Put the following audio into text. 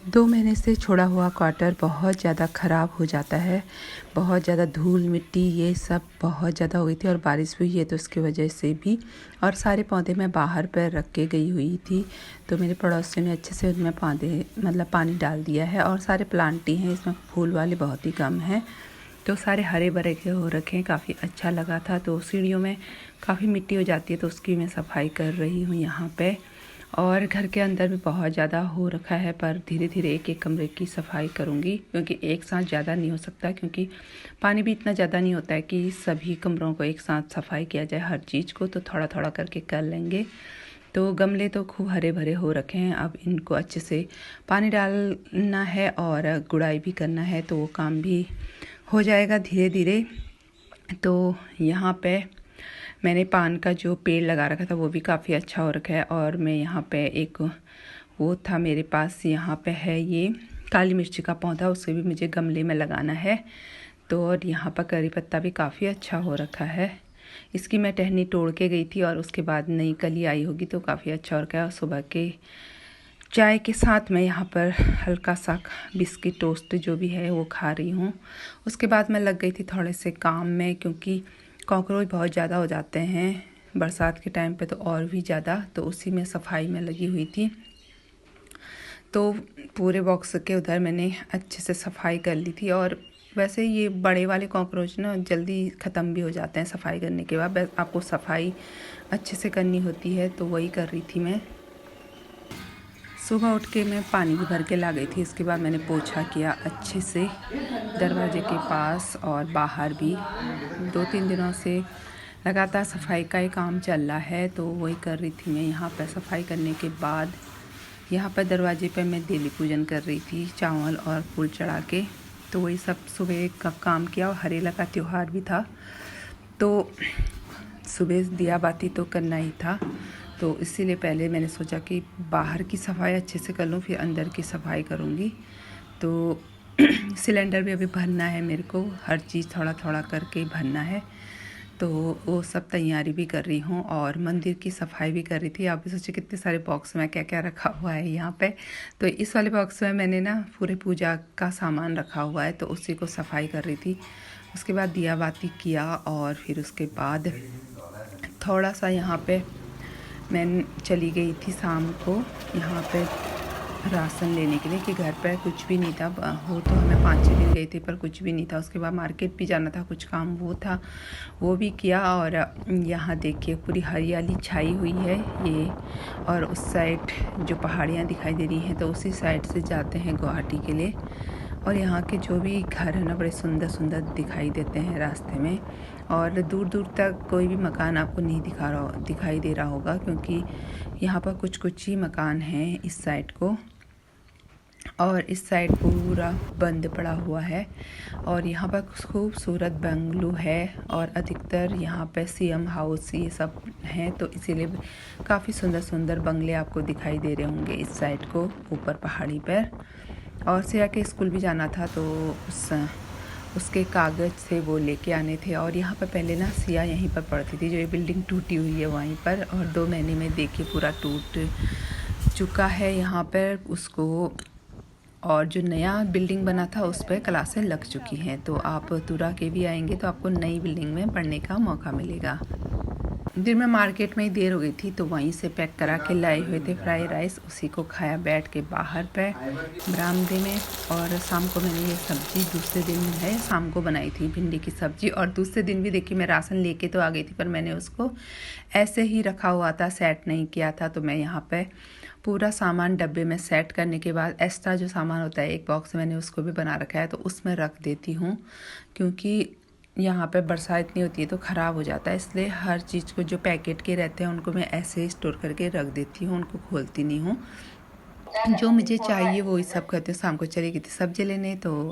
2 महीने से छोड़ा हुआ क्वार्टर बहुत ज़्यादा ख़राब हो जाता है। बहुत ज़्यादा धूल मिट्टी ये सब बहुत ज़्यादा हो गई थी और बारिश हुई है तो उसकी वजह से भी। और सारे पौधे मैं बाहर पर रख के गई हुई थी तो मेरे पड़ोसी ने अच्छे से उनमें पौधे पानी डाल दिया है। और सारे प्लांट ही हैं, इसमें फूल वाले बहुत ही कम हैं, तो सारे हरे भरे के हो रखे हैं। काफ़ी अच्छा लगा था। तो सीढ़ियों में काफ़ी मिट्टी हो जाती है तो उसकी मैं सफाई कर रही हूँ यहाँ पे। और घर के अंदर भी बहुत ज़्यादा हो रखा है, पर धीरे धीरे एक एक कमरे की सफाई करूँगी क्योंकि एक साथ ज़्यादा नहीं हो सकता, क्योंकि पानी भी इतना ज़्यादा नहीं होता है कि सभी कमरों को एक साथ सफाई किया जाए हर चीज़ को, तो थोड़ा थोड़ा करके कर लेंगे। तो गमले तो खूब हरे भरे हो रखे हैं, अब इनको अच्छे से पानी डालना है और गुड़ाई भी करना है, तो वो काम भी हो जाएगा धीरे धीरे। तो यहाँ पे मैंने पान का जो पेड़ लगा रखा था वो भी काफ़ी अच्छा हो रखा है। और मैं यहाँ पे एक वो था मेरे पास, यहाँ पे है ये काली मिर्ची का पौधा, उसे भी मुझे गमले में लगाना है। तो और यहाँ पर करी पत्ता भी काफ़ी अच्छा हो रखा है। इसकी मैं टहनी तोड़ के गई थी और उसके बाद नई कली आई होगी, तो काफ़ी अच्छा हो रखा है। और सुबह के चाय के साथ मैं यहाँ पर हल्का सा बिस्किट टोस्ट जो भी है वो खा रही हूँ। उसके बाद मैं लग गई थी थोड़े से काम में, क्योंकि कॉकरोच बहुत ज़्यादा हो जाते हैं बरसात के टाइम पे तो और भी ज़्यादा, तो उसी में सफाई में लगी हुई थी। तो पूरे बॉक्स के उधर मैंने अच्छे से सफाई कर ली थी। और वैसे ये बड़े वाले कॉकरोच ना जल्दी ख़त्म भी हो जाते हैं सफाई करने के बाद, आपको सफाई अच्छे से करनी होती है, तो वही कर रही थी मैं। सुबह उठ के मैं पानी भी भर के ला गई थी। इसके बाद मैंने पोछा किया अच्छे से दरवाजे के पास और बाहर भी। 2-3 दिनों से लगातार सफाई का ही काम चल रहा है, तो वही कर रही थी मैं। यहाँ पर सफाई करने के बाद यहाँ पर दरवाजे पर मैं देवी पूजन कर रही थी चावल और फूल चढ़ा के, तो वही सब सुबह का काम किया। और हरेला का त्यौहार भी था तो सुबह दिया बाती तो करना ही था, तो इसीलिए पहले मैंने सोचा कि बाहर की सफाई अच्छे से कर लूँ फिर अंदर की सफाई करूँगी। तो सिलेंडर भी अभी भरना है मेरे को, हर चीज़ थोड़ा थोड़ा करके भरना है, तो वो सब तैयारी भी कर रही हूँ। और मंदिर की सफाई भी कर रही थी। आप भी सोचिए कितने सारे बॉक्स में क्या क्या रखा हुआ है यहाँ पे। तो इस वाले बॉक्स में मैंने ना पूरे पूजा का सामान रखा हुआ है, तो उसी को सफाई कर रही थी। उसके बाद दिया बाती किया और फिर उसके बाद थोड़ा सा यहाँ पे मैं चली गई थी शाम को यहाँ पे राशन लेने के लिए, कि घर पर कुछ भी नहीं था। हो तो हमें 5-6 दिन गए थे पर कुछ भी नहीं था। उसके बाद मार्केट भी जाना था, कुछ काम वो था, वो भी किया। और यहाँ देखिए पूरी हरियाली छाई हुई है ये, और उस साइड जो पहाड़ियाँ दिखाई दे रही हैं तो उसी साइड से जाते हैं गुवाहाटी के लिए। और यहाँ के जो भी घर है ना बड़े सुंदर सुंदर दिखाई देते हैं रास्ते में। और दूर दूर तक कोई भी मकान आपको नहीं दिखाई दे रहा होगा, क्योंकि यहाँ पर कुछ कुछ ही मकान हैं इस साइड को, और इस साइड पूरा बंद पड़ा हुआ है। और यहाँ पर खूबसूरत बंगलो है और अधिकतर यहाँ पे सीएम हाउस ये सब हैं, तो इसीलिए काफ़ी सुंदर सुंदर बंगले आपको दिखाई दे रहे होंगे इस साइड को ऊपर पहाड़ी पर। और सिया के स्कूल भी जाना था तो उसके कागज़ से वो लेके आने थे। और यहाँ पर पहले ना सिया यहीं पर पढ़ती थी, जो ये बिल्डिंग टूटी हुई है वहीं पर, और 2 महीने में देखिए पूरा टूट चुका है यहाँ पर उसको। और जो नया बिल्डिंग बना था उस पर क्लासें लग चुकी हैं, तो आप तुरा के भी आएंगे तो आपको नई बिल्डिंग में पढ़ने का मौका मिलेगा। दिन में मार्केट में ही देर हो गई थी तो वहीं से पैक करा के लाए हुए थे फ्राई राइस, उसी को खाया बैठ के बाहर पे बरामदे में। और शाम को मैंने ये सब्ज़ी दूसरे दिन है शाम को बनाई थी भिंडी की सब्ज़ी। और दूसरे दिन भी देखिए मैं राशन लेके तो आ गई थी पर मैंने उसको ऐसे ही रखा हुआ था, सेट नहीं किया था। तो मैं यहाँ पे पूरा सामान डब्बे में सेट करने के बाद एक्स्ट्रा जो सामान होता है एक बॉक्स मैंने उसको भी बना रखा है, तो उसमें रख देती हूँ, क्योंकि यहाँ पे बरसात इतनी होती है तो ख़राब हो जाता है। इसलिए हर चीज़ को जो पैकेट के रहते हैं उनको मैं ऐसे ही स्टोर करके रख देती हूँ, उनको खोलती नहीं हूँ। जो मुझे चाहिए वो ही सब करती हूँ। शाम को चली गई थी सब्जी लेने तो